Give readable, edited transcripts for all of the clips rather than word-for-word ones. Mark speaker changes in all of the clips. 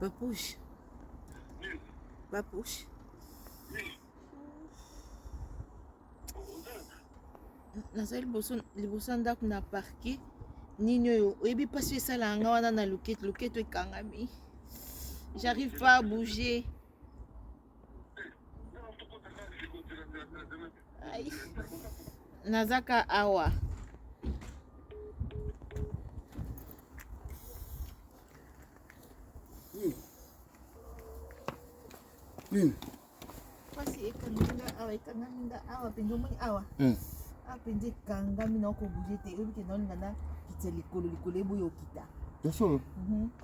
Speaker 1: Papouche. Papouche. Naza liboso ndako na parquet nini oyo oyebi mpasi esala nga wana na loketo ekangami. J'arrive pas à bouger. Aïe. Nazaka awa.
Speaker 2: Nini?
Speaker 1: Pasi ekangami awa penzo moni awa. Apenze ekangami na okobouge te oyebi ke naolinga na kitia likolo eboyo okita.
Speaker 2: Ya solo?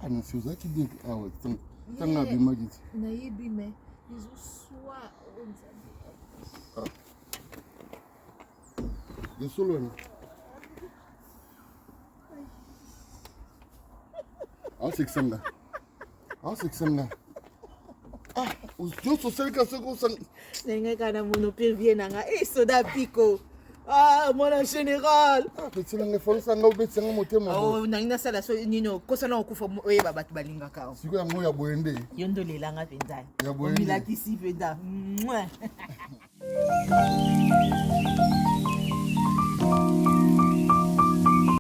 Speaker 2: Ana si ozalaki dingi awa tanga abimaki ti.
Speaker 1: Nayebi me ezoswa onzabe.
Speaker 2: Ya solo wana? Aosekisanga. Nyonso osalika soki osanga.
Speaker 1: Ndenge kana mono mpe vie nanga soda piko. Mon général.
Speaker 2: Petit nanga efolosanga obetisanga motema.
Speaker 1: Nangi nasala so nino kosana okufa oyeba bato balingaka.
Speaker 2: Siko yango ya boye nde.
Speaker 1: Yo ndolelanga mpenza.
Speaker 2: Ya boye nde.
Speaker 1: Omilakisi mpenza.